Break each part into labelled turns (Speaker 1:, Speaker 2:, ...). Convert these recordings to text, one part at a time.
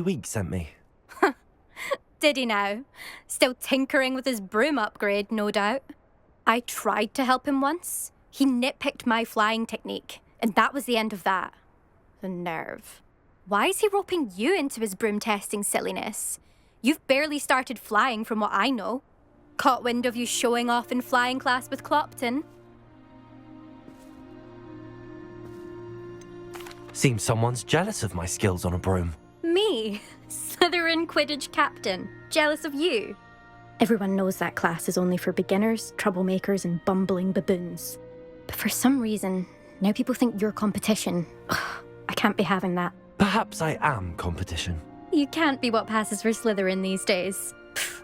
Speaker 1: Week sent me.
Speaker 2: Did he now? Still tinkering with his broom upgrade, no doubt. I tried to help him once. He nitpicked my flying technique, and that was the end of that. The nerve. Why is he roping you into his broom testing silliness? You've barely started flying from what I know. Caught wind of you showing off in flying class with Clopton.
Speaker 1: Seems someone's jealous of my skills on a broom.
Speaker 2: Me? Slytherin Quidditch captain. Jealous of you? Everyone knows that class is only for beginners, troublemakers, and bumbling baboons. But for some reason, now people think you're competition. Ugh, I can't be having that.
Speaker 1: Perhaps I am competition.
Speaker 2: You can't be what passes for Slytherin these days. Pfft,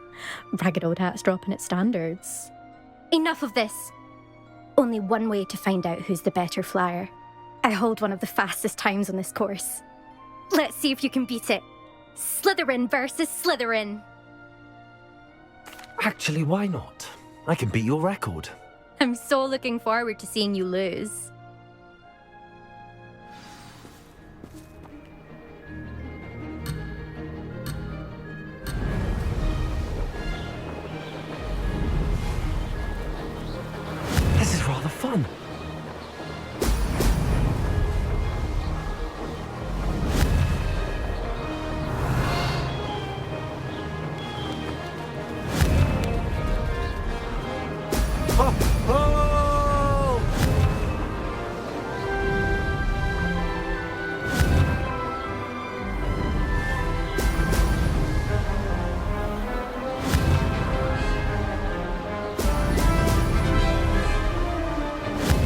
Speaker 2: ragged old hat's dropping its standards. Enough of this. Only one way to find out who's the better flyer. I hold one of the fastest times on this course. Let's see if you can beat it. Slytherin versus Slytherin.
Speaker 1: Actually, why not? I can beat your record.
Speaker 2: I'm so looking forward to seeing you lose.
Speaker 1: This is rather fun.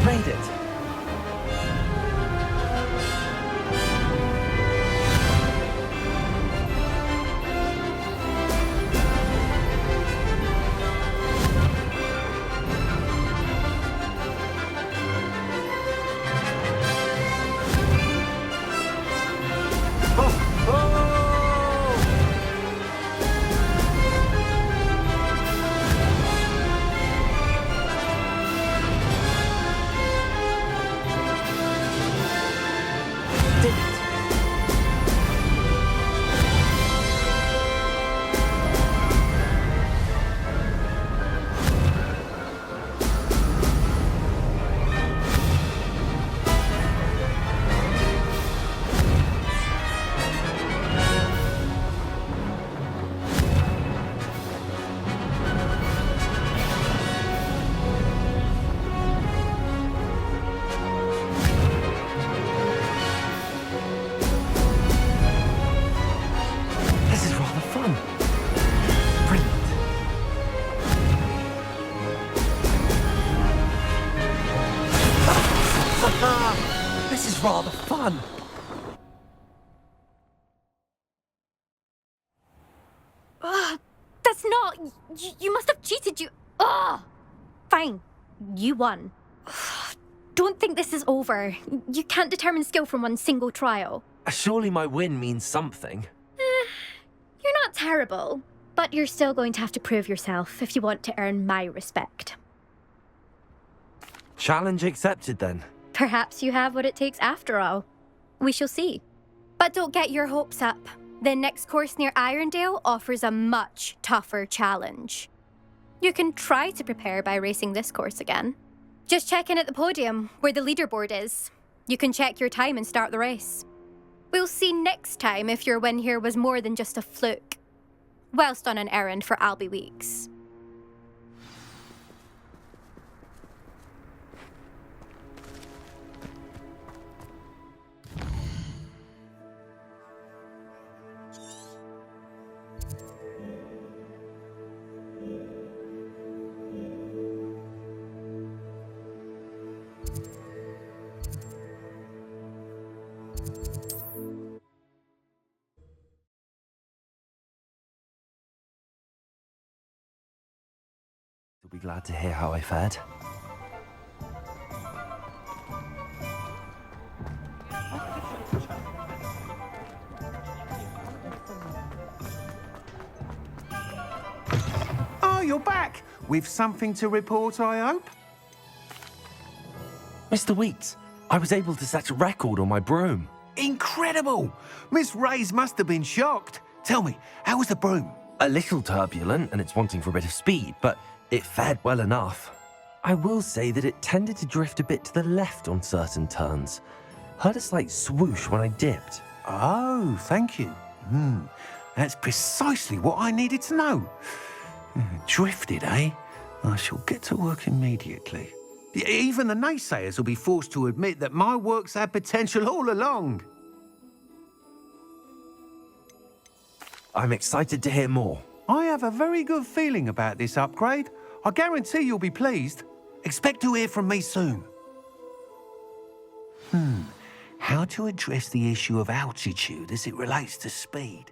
Speaker 1: Made it. This is rather fun. Brilliant. This is rather fun.
Speaker 2: That's not... You must have cheated, you... Ugh! Fine. You won. Don't think this is over. You can't determine skill from one single trial.
Speaker 1: Surely my win means something.
Speaker 2: You're not terrible, but you're still going to have to prove yourself if you want to earn my respect.
Speaker 1: Challenge accepted then.
Speaker 2: Perhaps you have what it takes after all. We shall see. But don't get your hopes up. The next course near Irondale offers a much tougher challenge. You can try to prepare by racing this course again. Just check in at the podium, where the leaderboard is. You can check your time and start the race. We'll see next time if your win here was more than just a fluke. Whilst on an errand for Albie Weeks.
Speaker 1: You'll be glad to hear how I fared.
Speaker 3: Oh, you're back. With something to report, I hope?
Speaker 1: Mr. Weeks, I was able to set a record on my broom.
Speaker 3: Incredible! Miss Ray's must have been shocked. Tell me, how was the broom?
Speaker 1: A little turbulent and it's wanting for a bit of speed, but it fared well enough. I will say that it tended to drift a bit to the left on certain turns. Heard a slight swoosh when I dipped.
Speaker 3: Oh, thank you. That's precisely what I needed to know. Drifted, eh? I shall get to work immediately. Even the naysayers will be forced to admit that my work's had potential all along.
Speaker 1: I'm excited to hear more.
Speaker 3: I have a very good feeling about this upgrade. I guarantee you'll be pleased. Expect to hear from me soon. How to address the issue of altitude as it relates to speed?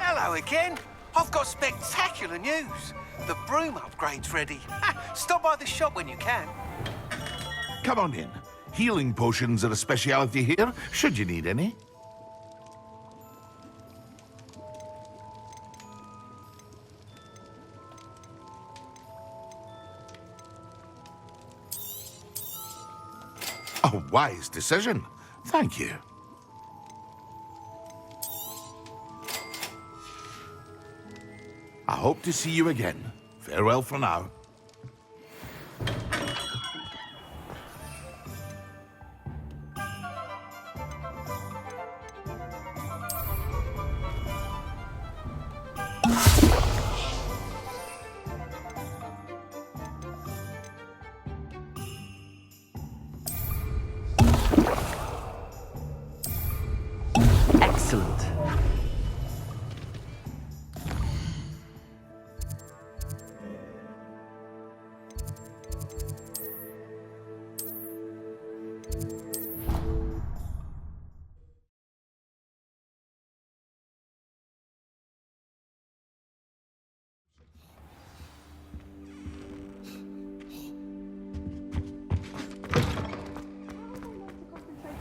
Speaker 3: Hello again. I've got spectacular news. The broom upgrade's ready. Stop by the shop when you can.
Speaker 4: Come on in. Healing potions are a speciality here, should you need any. A wise decision. Thank you. I hope to see you again. Farewell for now.
Speaker 1: Excellent.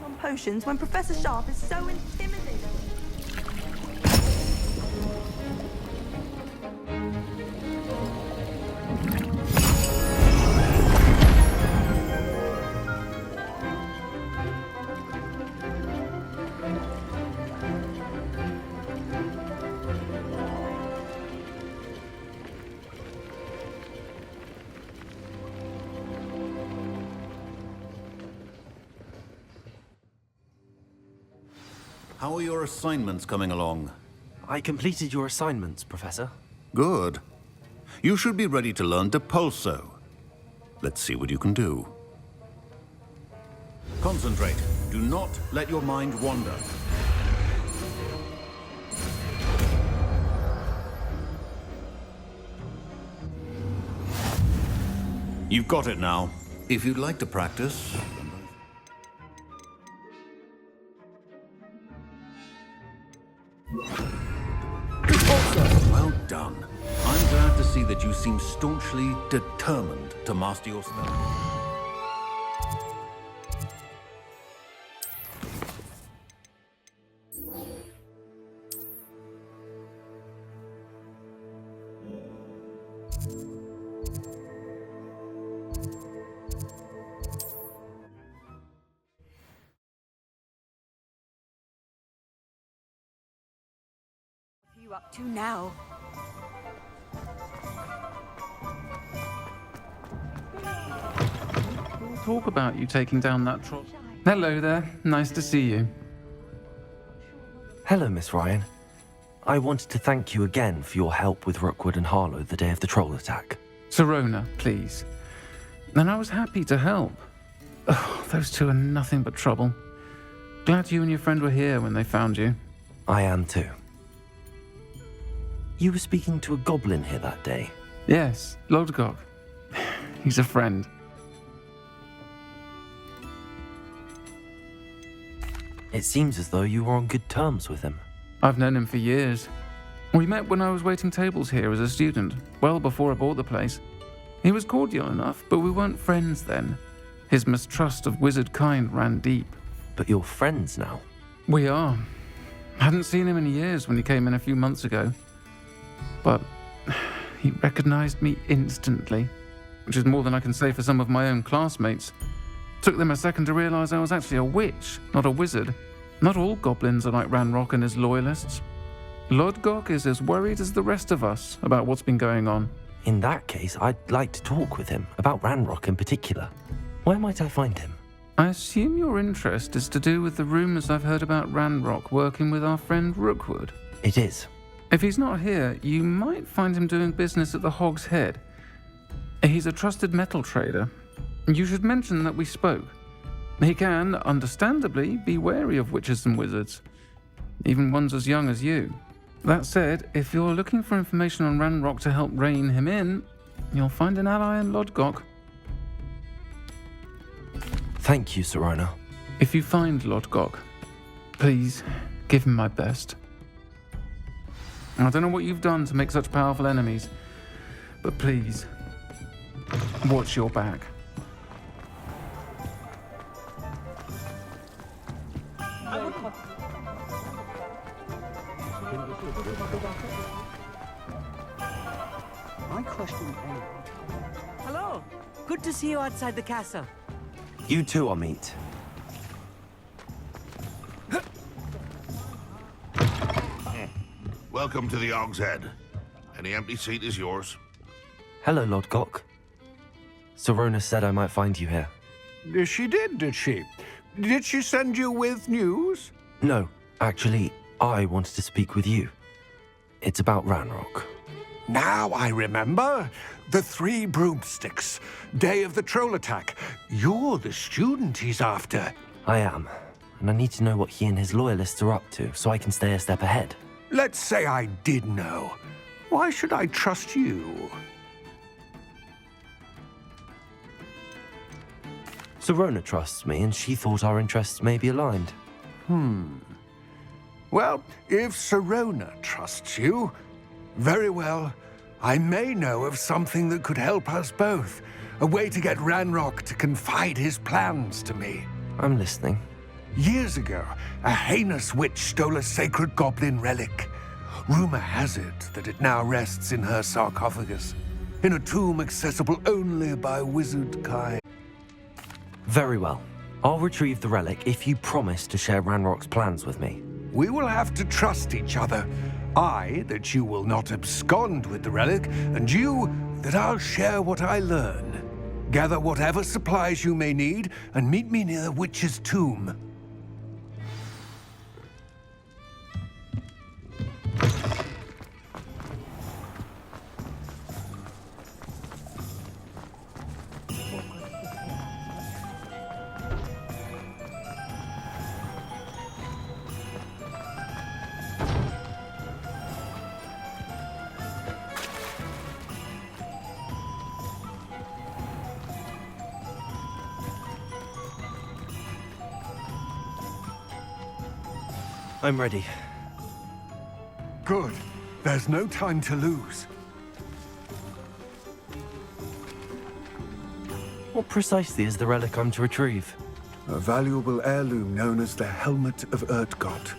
Speaker 5: On potions when Professor Sharp is so intimidating.
Speaker 6: How are your assignments coming along?
Speaker 1: I completed your assignments, Professor.
Speaker 6: Good. You should be ready to learn Depulso. Let's see what you can do. Concentrate. Do not let your mind wander. You've got it now. If you'd like to practice... Well done. I'm glad to see that you seem staunchly determined to master your spell.
Speaker 5: What are you up to now?
Speaker 7: talk about you taking down that troll. Hello there. Nice to see you.
Speaker 1: Hello, Miss Ryan. I wanted to thank you again for your help with Rookwood and Harlow the day of the troll attack.
Speaker 7: Sirona, please. And I was happy to help. Oh, those two are nothing but trouble. Glad you and your friend were here when they found you.
Speaker 1: I am too. You were speaking to a goblin here that day.
Speaker 7: Yes, Lodgok. He's a friend.
Speaker 1: It seems as though you were on good terms with him.
Speaker 7: I've known him for years. We met when I was waiting tables here as a student, well before I bought the place. He was cordial enough, but we weren't friends then. His mistrust of wizard kind ran deep.
Speaker 1: But you're friends now.
Speaker 7: We are. Hadn't seen him in years when he came in a few months ago. But he recognized me instantly, which is more than I can say for some of my own classmates. Took them a second to realize I was actually a witch, not a wizard. Not all goblins are like Ranrock and his loyalists. Lodgok is as worried as the rest of us about what's been going on.
Speaker 1: In that case, I'd like to talk with him, about Ranrock in particular. Where might I find him?
Speaker 7: I assume your interest is to do with the rumors I've heard about Ranrock working with our friend Rookwood.
Speaker 1: It is.
Speaker 7: If he's not here, you might find him doing business at the Hog's Head. He's a trusted metal trader. You should mention that we spoke. He can, understandably, be wary of witches and wizards, even ones as young as you. That said, if you're looking for information on Ranrock to help rein him in, you'll find an ally in Lodgok.
Speaker 1: Thank you, Sirona.
Speaker 7: If you find Lodgok, please give him my best. I don't know what you've done to make such powerful enemies, but please, watch your back.
Speaker 8: My question. Hello. Good to see you outside the castle.
Speaker 1: You too, Amit.
Speaker 4: Welcome to the Og's Head. Any empty seat is yours.
Speaker 1: Hello, Lodgok. Sirona said I might find you here.
Speaker 3: She did she? Did she send you with news?
Speaker 1: No, actually, I wanted to speak with you. It's about Ranrock.
Speaker 3: Now I remember. The 3 broomsticks. Day of the troll attack. You're the student he's after.
Speaker 1: I am, and I need to know what he and his loyalists are up to so I can stay a step ahead.
Speaker 3: Let's say I did know. Why should I trust you?
Speaker 1: Sirona trusts me, and she thought our interests may be aligned.
Speaker 3: Well, if Sirona trusts you, very well. I may know of something that could help us both. A way to get Ranrock to confide his plans to me.
Speaker 1: I'm listening.
Speaker 3: Years ago, a heinous witch stole a sacred goblin relic. Rumor has it that it now rests in her sarcophagus, in a tomb accessible only by wizard kind.
Speaker 1: Very well. I'll retrieve the relic if you promise to share Ranrock's plans with me.
Speaker 3: We will have to trust each other. I, that you will not abscond with the relic, and you, that I'll share what I learn. Gather whatever supplies you may need, and meet me near the witch's tomb.
Speaker 1: I'm ready.
Speaker 3: Good. There's no time to lose.
Speaker 1: What precisely is the relic I'm to retrieve?
Speaker 3: A valuable heirloom known as the Helmet of Urtgott.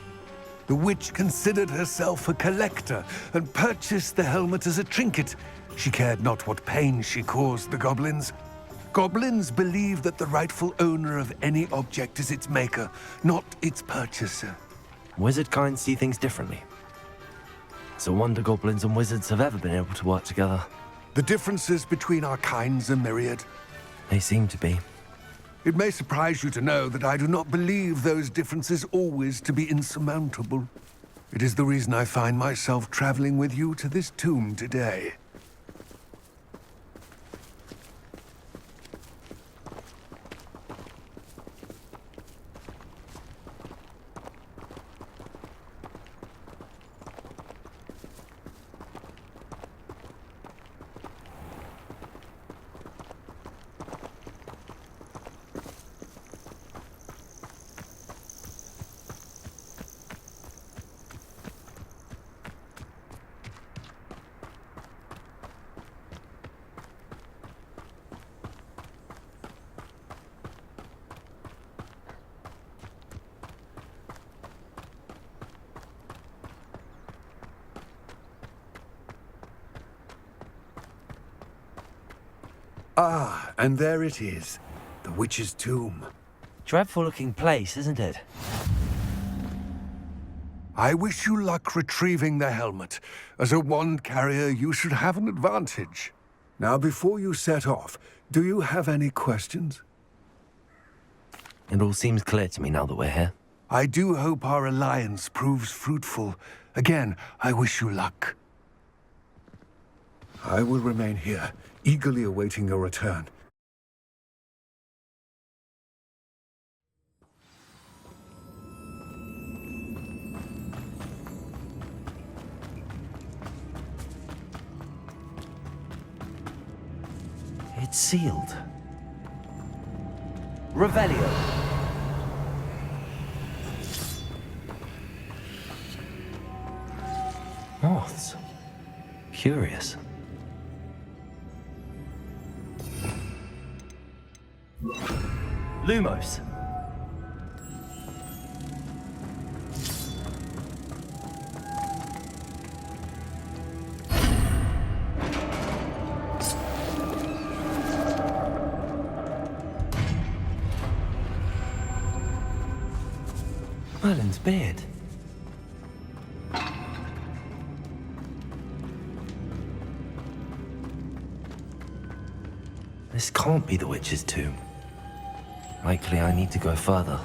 Speaker 3: The witch considered herself a collector and purchased the helmet as a trinket. She cared not what pain she caused the goblins. Goblins believe that the rightful owner of any object is its maker, not its purchaser.
Speaker 1: Wizard kind see things differently. It's a wonder goblins and wizards have ever been able to work together.
Speaker 3: The differences between our kinds are myriad.
Speaker 1: They seem to be.
Speaker 9: It may surprise you to know that I do not believe those differences always to be insurmountable. It is the reason I find myself traveling with you to this tomb today. Ah, and there it is. The witch's tomb.
Speaker 1: Dreadful looking place, isn't it?
Speaker 9: I wish you luck retrieving the helmet. As a wand carrier, you should have an advantage. Now, before you set off, do you have any questions?
Speaker 1: It all seems clear to me now that we're here.
Speaker 9: I do hope our alliance proves fruitful. Again, I wish you luck. I will remain here, eagerly awaiting your return.
Speaker 1: It's sealed. Revelio. Moths. Curious. Lumos. Merlin's beard. This can't be the witch's tomb. Likely I need to go further.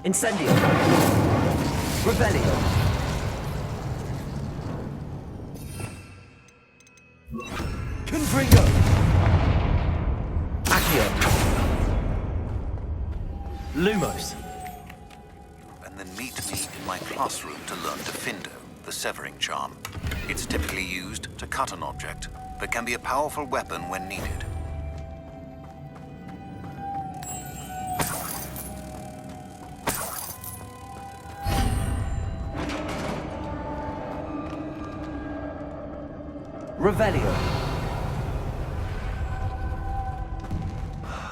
Speaker 1: Incendio! Revelio! Confringo! Accio! Lumos!
Speaker 6: And then meet me in my classroom to learn Defindo, the severing charm. It's typically used to cut an object, but can be a powerful weapon when needed.
Speaker 1: Revelio!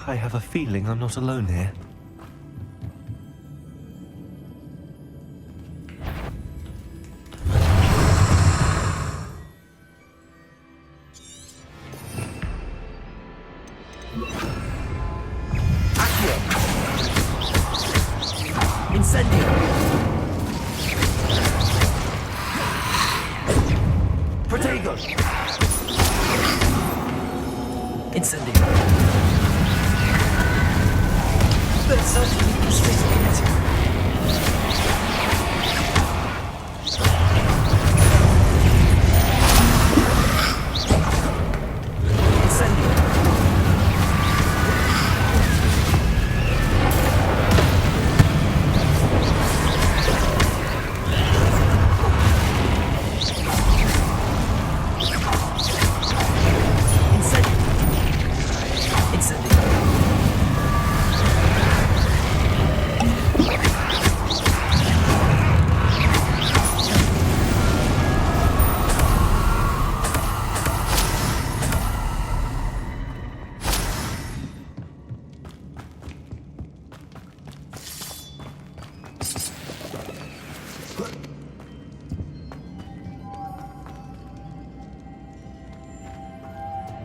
Speaker 1: I have a feeling I'm not alone here.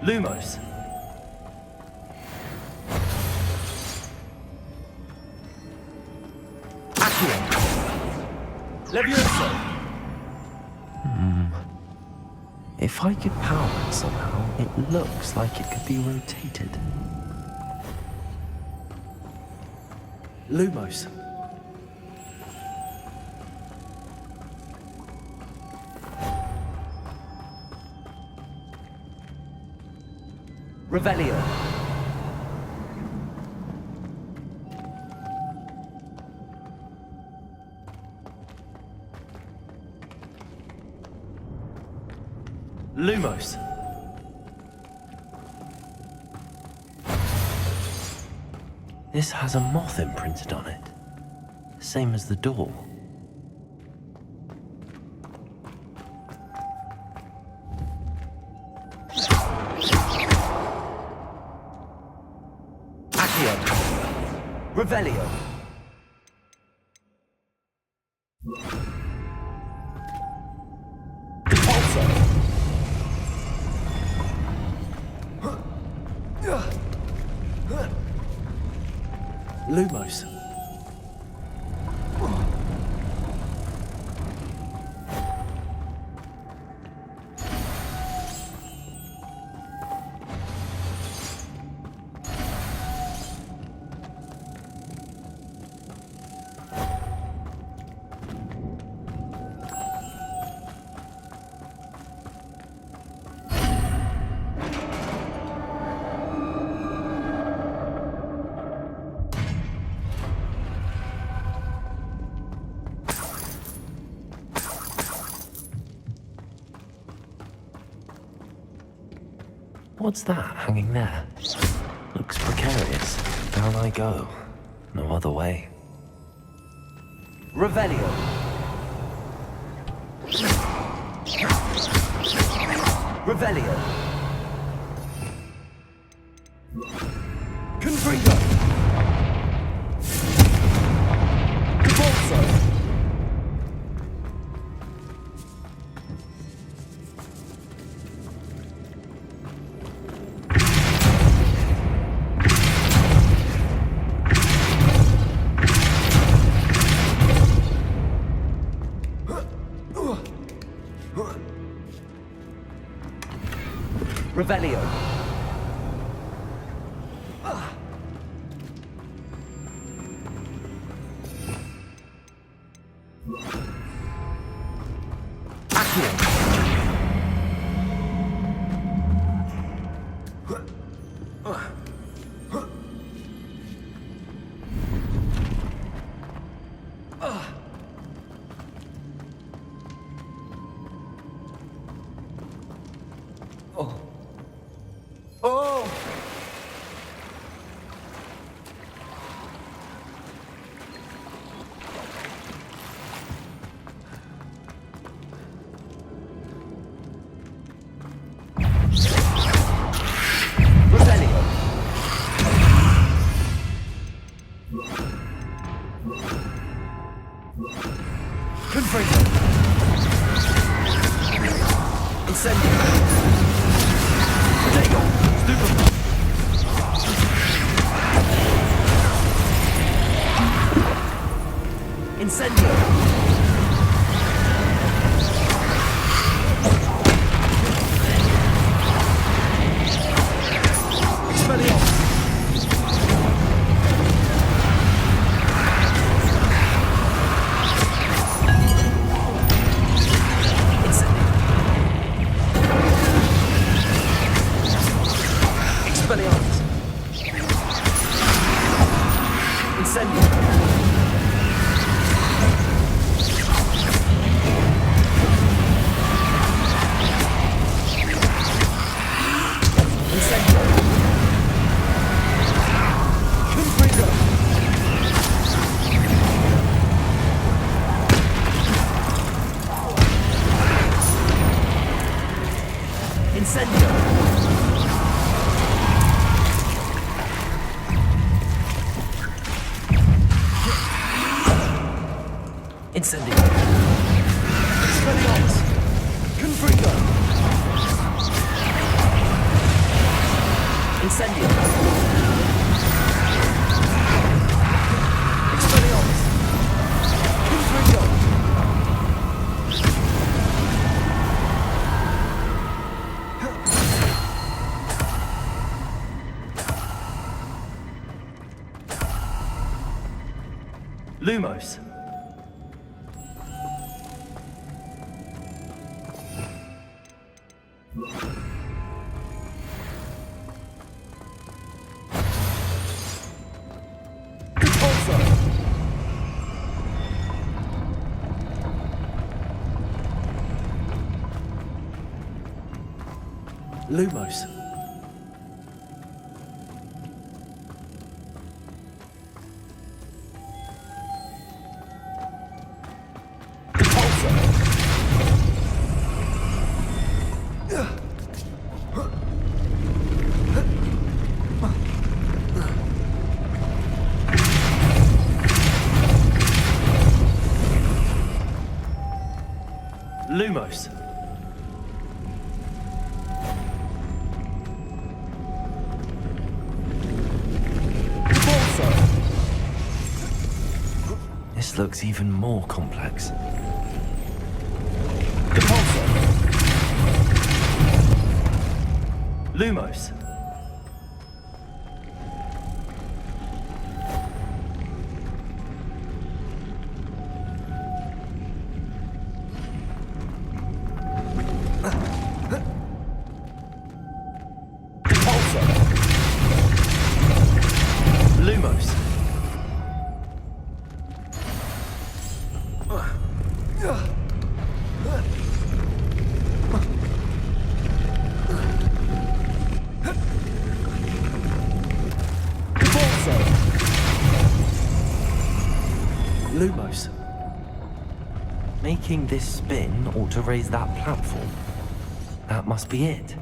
Speaker 1: Lumos. Accio. Levioso. If I could power it somehow, it looks like it could be rotated. Lumos. Revelio. Lumos. This has a moth imprinted on it, same as the door. Accio. Revelio. Lumos. What's that hanging there? Looks precarious. Down I go. No other way. Revelio. Revelio. Confringo. Cabolso. Revelio. Accio. Confringo. Incendio. Diego. Stupefy. Incendio. Expelliarmus. Expelliarmus. Incendio. Incendio. Confringo. Incendio. Incendio. Expelliarmus. Confringo. Incendio. Expelliarmus. Confringo. Lumos. Lumos. Lumos. This looks even more complex. Lumos. Lumos. Lumos. Making this spin ought to raise that platform. That must be it.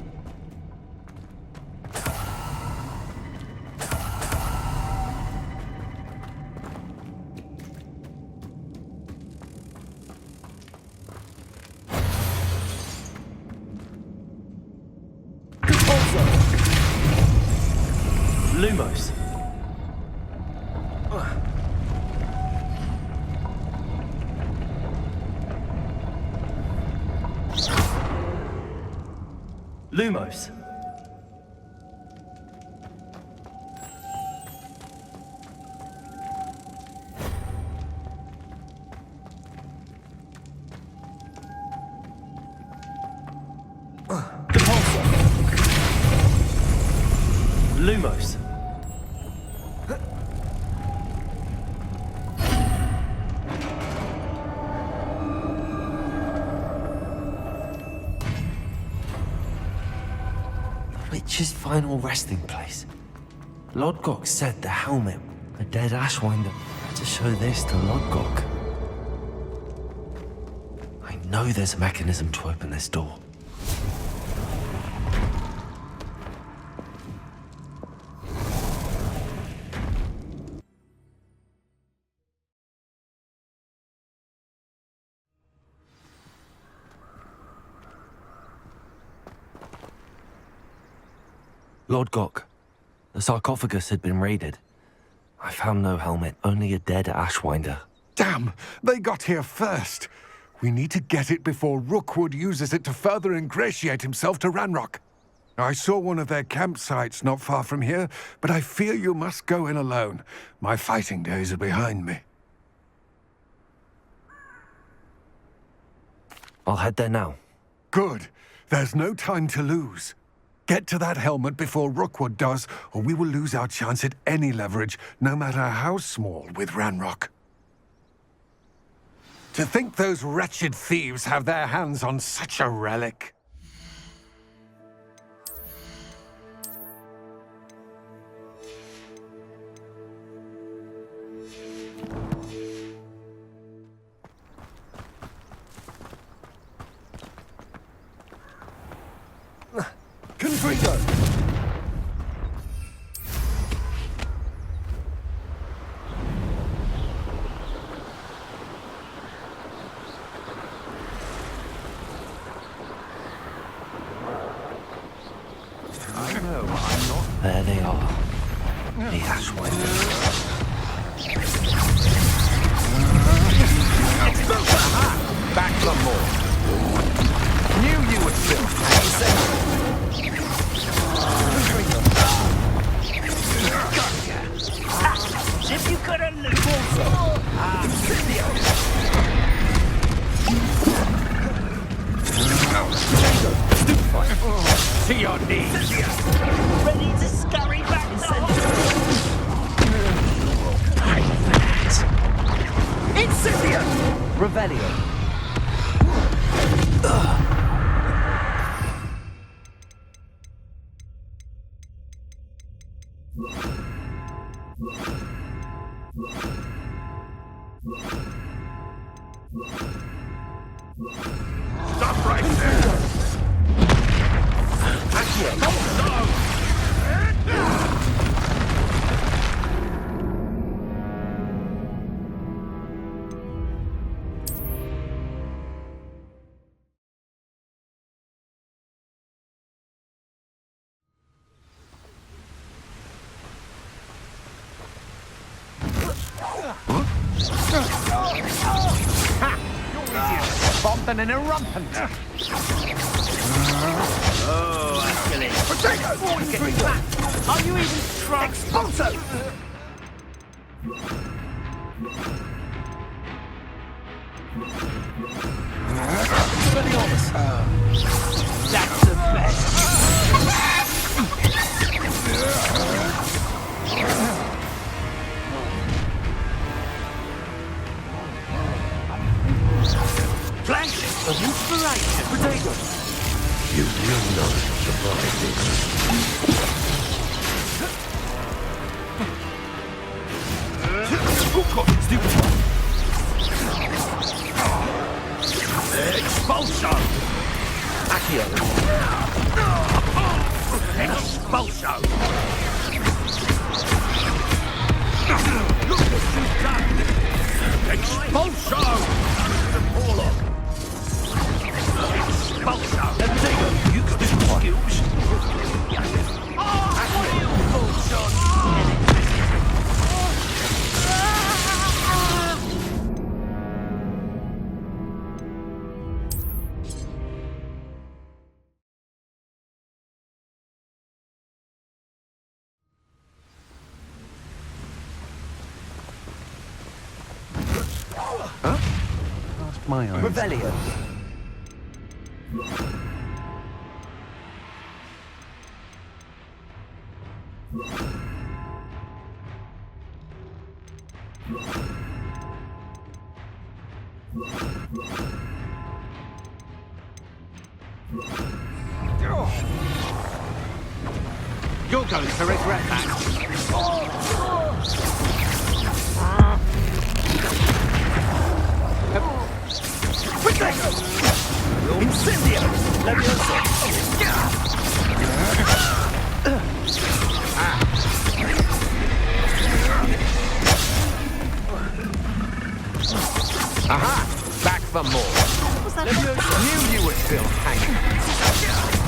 Speaker 1: Lumos. Lumos. Lumos. Witch's final resting place. Lodgok said the helmet, a dead Ashwinder, had to show this to Lodgok. I know there's a mechanism to open this door. Lodgok, the sarcophagus had been raided. I found no helmet, only a dead Ashwinder.
Speaker 9: Damn! They got here first. We need to get it before Rookwood uses it to further ingratiate himself to Ranrock. I saw one of their campsites not far from here, but I fear you must go in alone. My fighting days are behind me.
Speaker 1: I'll head there now.
Speaker 9: Good. There's no time to lose. Get to that helmet before Rookwood does, or we will lose our chance at any leverage, no matter how small, with Ranrock. To think those wretched thieves have their hands on such a relic. Confringo!
Speaker 1: There they are. The Ashwinders.
Speaker 3: Back some more. Knew you would still.
Speaker 8: If you could have looked. Revelio.
Speaker 4: Stop right there!
Speaker 8: Bumping and a rumping. Oh, actually.
Speaker 4: Potato!
Speaker 8: Get back. Are you even trying?
Speaker 4: Expulso!
Speaker 8: That's the best. Flash of inspiration. Potato.
Speaker 1: You will not survive this.
Speaker 4: Expulso!
Speaker 8: Accio.
Speaker 4: Expulso! Expulso! Expulso! You got this skills.
Speaker 3: Cast my eyes.
Speaker 8: Revelio.
Speaker 3: You're going to regret that.
Speaker 8: Incendio. Levioso.
Speaker 3: Aha! Back for more. Knew you were still hanging.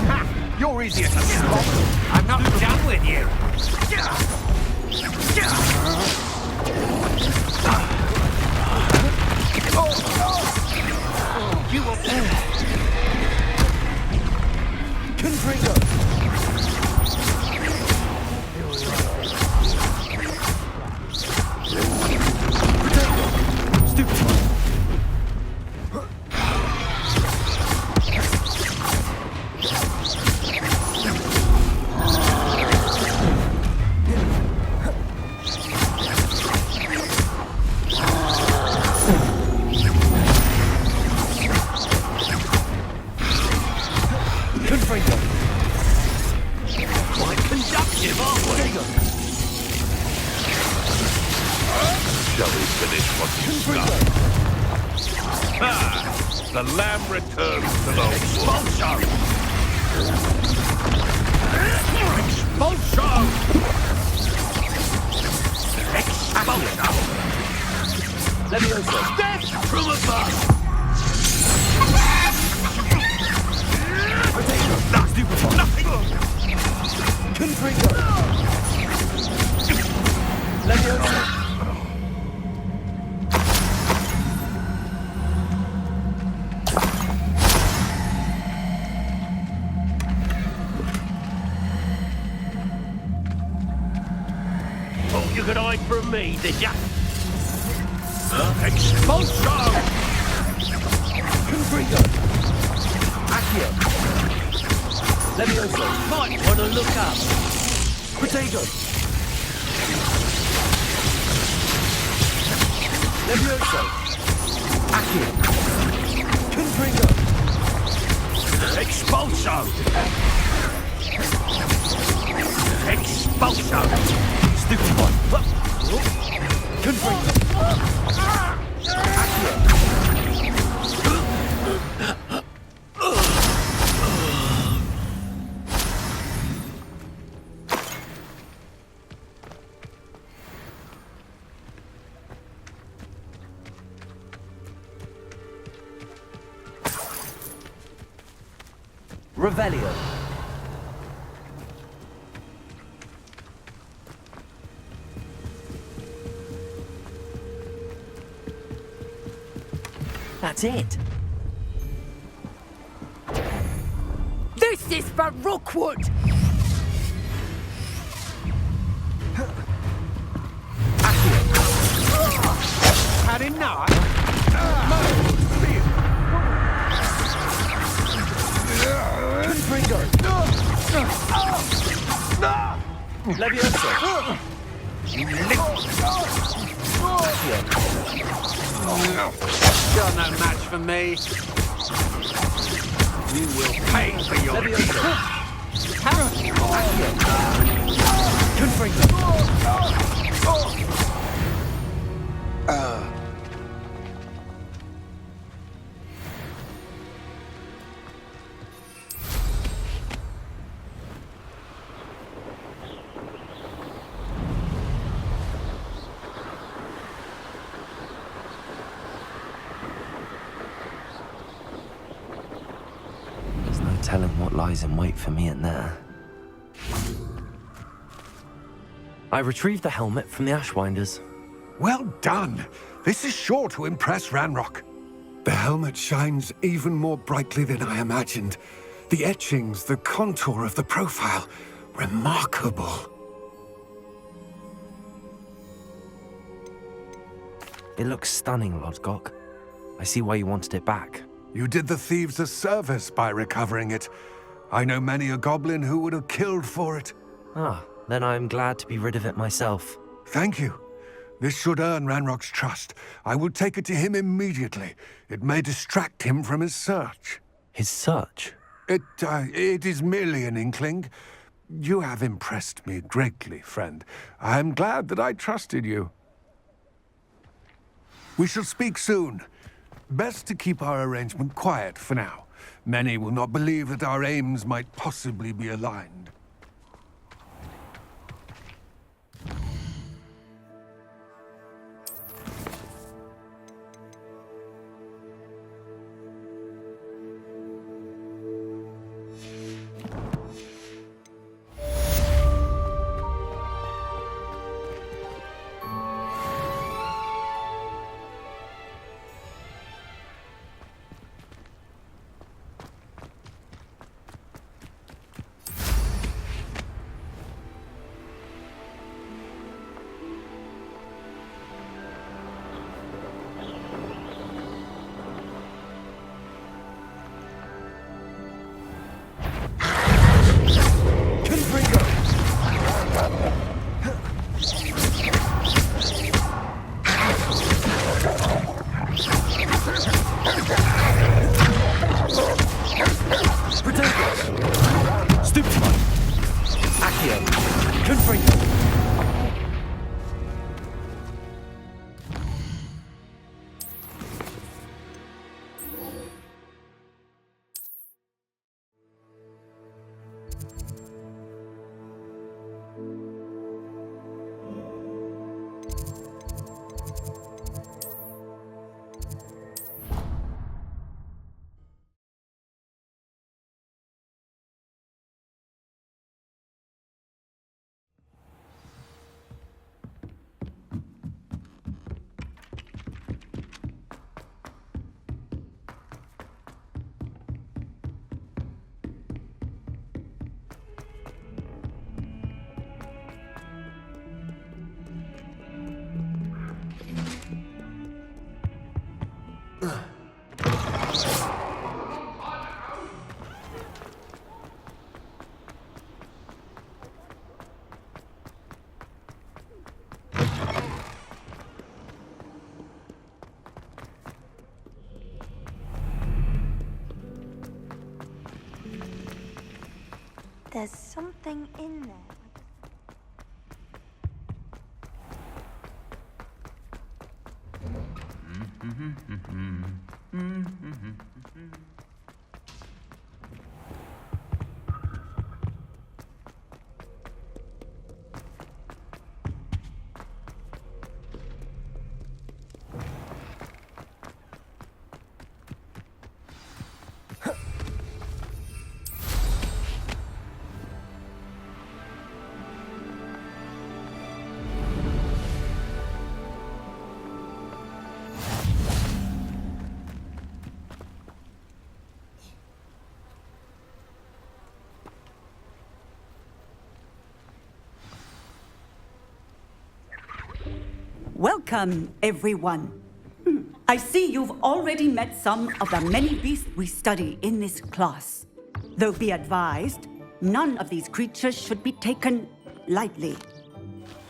Speaker 3: Ha! You're easier to spot. I'm not done with you.
Speaker 8: You will. Confringo.
Speaker 4: Quite conductive, aren't we? Shall we finish what you started? Ah! The lamb returns to the Expulso! Expulso! Expulso!
Speaker 8: Levioso.
Speaker 4: Death from above! That's stupid! Nothing!
Speaker 8: Confringo. Levioso.
Speaker 4: Thought you could hide from me, did ya? Expulso!
Speaker 8: Confringo. Accio. Levioso. Might want to look up. Potato. Levioso.
Speaker 4: Expulso! Expulso! Stupid one!
Speaker 1: Revelio. That's it.
Speaker 8: This is for Rookwood!
Speaker 3: Had enough?
Speaker 1: Levioso.
Speaker 3: You're no match for me. You will pay for your
Speaker 1: There's no telling what lies in wait for me in there. I retrieved the helmet from the Ashwinders.
Speaker 9: Well done. This is sure to impress Ranrock. The helmet shines even more brightly than I imagined. The etchings, the contour of the profile, remarkable.
Speaker 1: It looks stunning, Lodgok. I see why you wanted it back.
Speaker 9: You did the thieves a service by recovering it. I know many a goblin who would have killed for it.
Speaker 1: Ah, then I'm glad to be rid of it myself.
Speaker 9: Thank you. This should earn Ranrock's trust. I will take it to him immediately. It may distract him from his search.
Speaker 1: His search?
Speaker 9: It is merely an inkling. You have impressed me greatly, friend. I am glad that I trusted you. We shall speak soon. Best to keep our arrangement quiet for now. Many will not believe that our aims might possibly be aligned.
Speaker 5: There's something in there.
Speaker 10: Welcome, everyone. I see you've already met some of the many beasts we study in this class. Though be advised, none of these creatures should be taken lightly.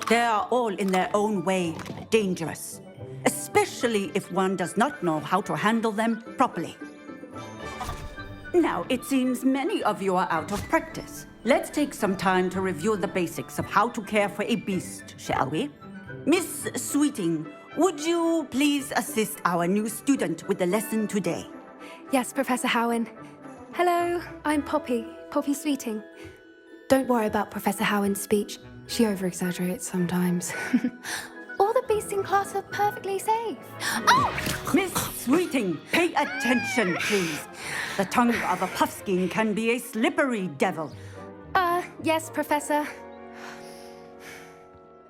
Speaker 10: They are all in their own way dangerous, especially if one does not know how to handle them properly. Now, it seems many of you are out of practice. Let's take some time to review the basics of how to care for a beast, shall we? Miss Sweeting, would you please assist our new student with the lesson today?
Speaker 11: Yes, Professor Howen. Hello, I'm Poppy Sweeting. Don't worry about Professor Howen's speech. She over-exaggerates sometimes. All the beasts in class are perfectly safe. Oh!
Speaker 10: Miss Sweeting, pay attention, please. The tongue of a puffskein can be a slippery devil.
Speaker 11: Yes, Professor.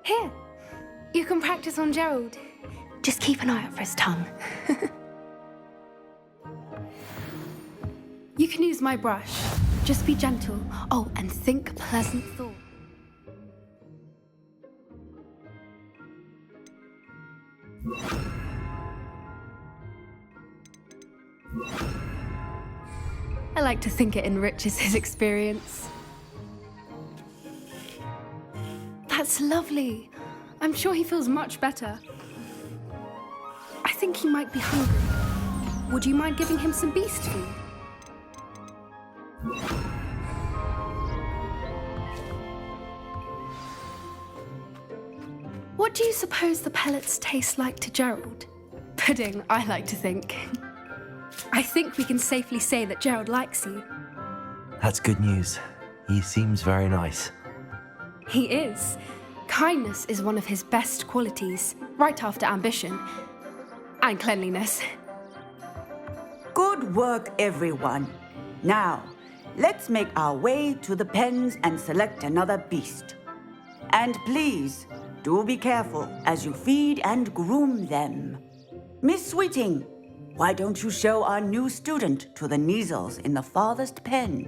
Speaker 11: Here, you can practice on Gerald. Just keep an eye out for his tongue. You can use my brush. Just be gentle. Oh, and think pleasant thoughts. I like to think it enriches his experience. That's lovely. I'm sure he feels much better. I think he might be hungry. Would you mind giving him some beast food? What do you suppose the pellets taste like to Gerald? Pudding, I like to think. I think we can safely say that Gerald likes you.
Speaker 1: That's good news. He seems very nice.
Speaker 11: He is. Kindness is one of his best qualities, right after ambition. And cleanliness.
Speaker 10: Good work, everyone. Now, let's make our way to the pens and select another beast. And please, do be careful as you feed and groom them. Miss Sweeting, why don't you show our new student to the Neasels in the farthest pen?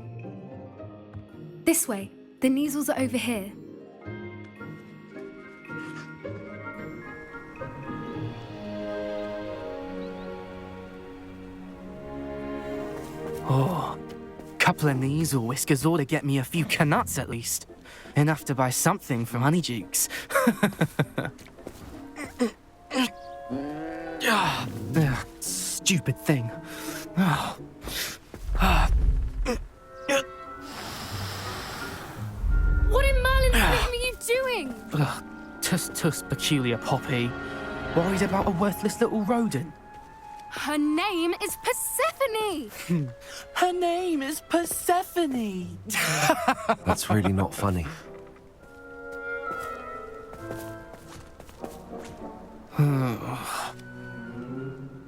Speaker 11: This way. The Neasels are over here.
Speaker 12: Oh, couple of Neasel whiskers ought to get me a few canuts at least. Enough to buy something from Honeydukes. Stupid thing.
Speaker 11: What in Merlin's name are you doing?
Speaker 12: Tuss, peculiar Poppy. Worried about a worthless little rodent?
Speaker 11: Her name is Persephone!
Speaker 12: Her name is Persephone!
Speaker 1: That's really not funny.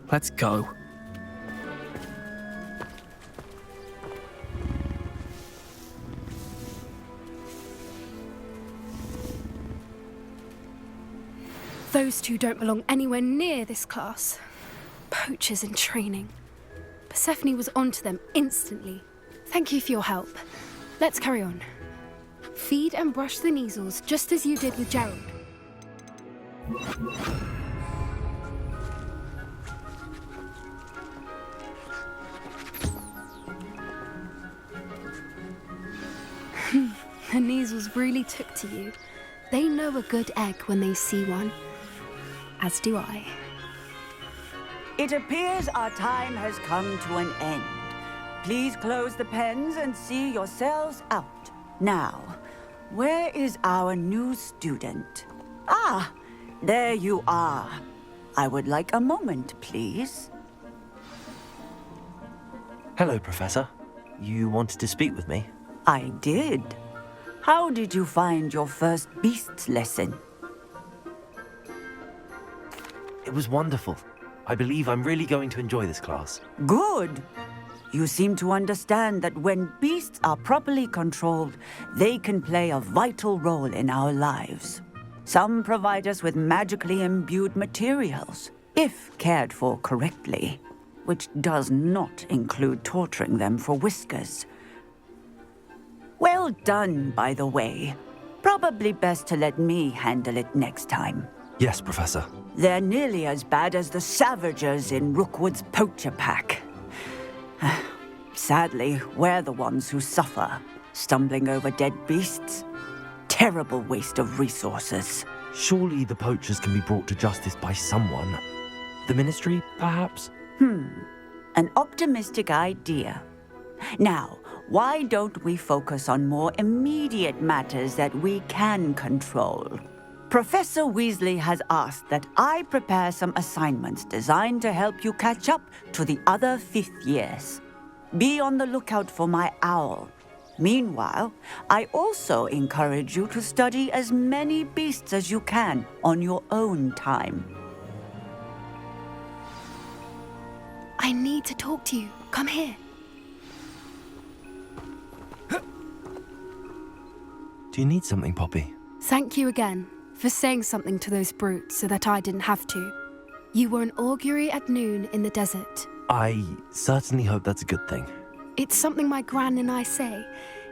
Speaker 12: Let's go.
Speaker 11: Those two don't belong anywhere near this class. Poachers in training. Persephone was onto them instantly. Thank you for your help. Let's carry on. Feed and brush the Neasels just as you did with Gerald. The Neasels really took to you. They know a good egg when they see one. As do I.
Speaker 10: It appears our time has come to an end. Please close the pens and see yourselves out. Now, where is our new student? Ah, there you are. I would like a moment, please.
Speaker 1: Hello, Professor. You wanted to speak with me?
Speaker 10: I did. How did you find your first beasts lesson?
Speaker 1: It was wonderful. I believe I'm really going to enjoy this class.
Speaker 10: Good. You seem to understand that when beasts are properly controlled, they can play a vital role in our lives. Some provide us with magically imbued materials, if cared for correctly, which does not include torturing them for whiskers. Well done, by the way. Probably best to let me handle it next time.
Speaker 1: Yes, Professor.
Speaker 10: They're nearly as bad as the Savagers in Rookwood's poacher pack. Sadly, we're the ones who suffer, stumbling over dead beasts. Terrible waste of resources.
Speaker 1: Surely the poachers can be brought to justice by someone. The Ministry, perhaps?
Speaker 10: An optimistic idea. Now, why don't we focus on more immediate matters that we can control? Professor Weasley has asked that I prepare some assignments designed to help you catch up to the other fifth years. Be on the lookout for my owl. Meanwhile, I also encourage you to study as many beasts as you can on your own time.
Speaker 11: I need to talk to you. Come here.
Speaker 1: Do you need something, Poppy?
Speaker 11: Thank you again for saying something to those brutes so that I didn't have to. You were an augury at noon in the desert.
Speaker 1: I certainly hope that's a good thing.
Speaker 11: It's something my gran and I say.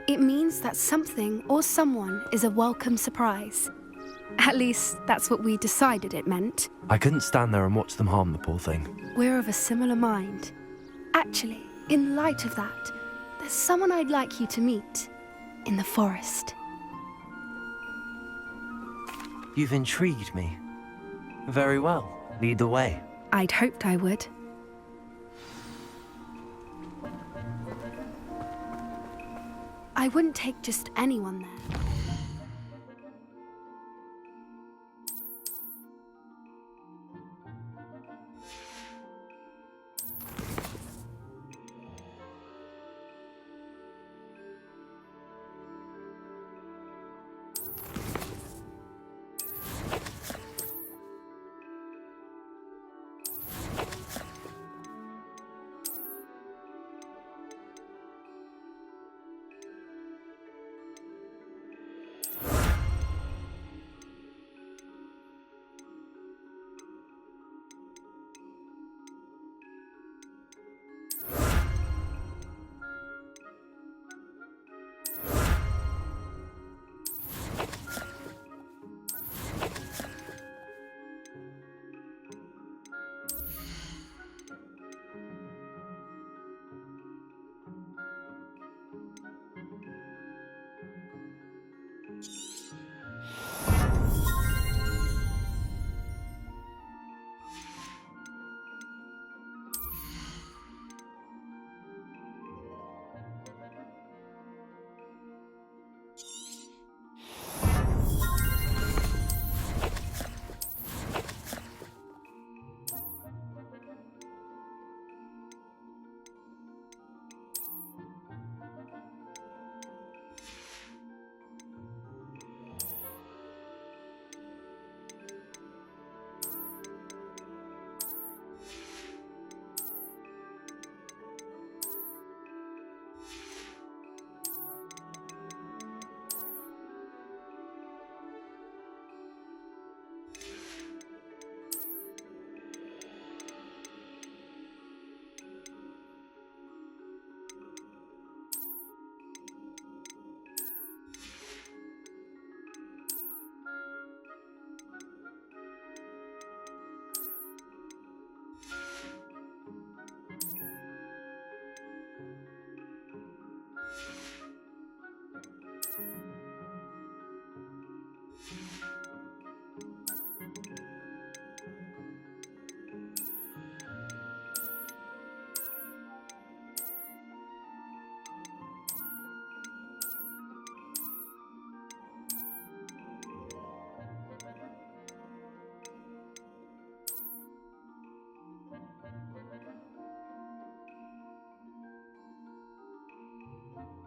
Speaker 11: It means that something or someone is a welcome surprise. At least, that's what we decided it meant.
Speaker 1: I couldn't stand there and watch them harm the poor thing.
Speaker 11: We're of a similar mind. Actually, in light of that, there's someone I'd like you to meet in the forest.
Speaker 1: You've intrigued me. Very well. Lead the way.
Speaker 11: I'd hoped I would. I wouldn't take just anyone there.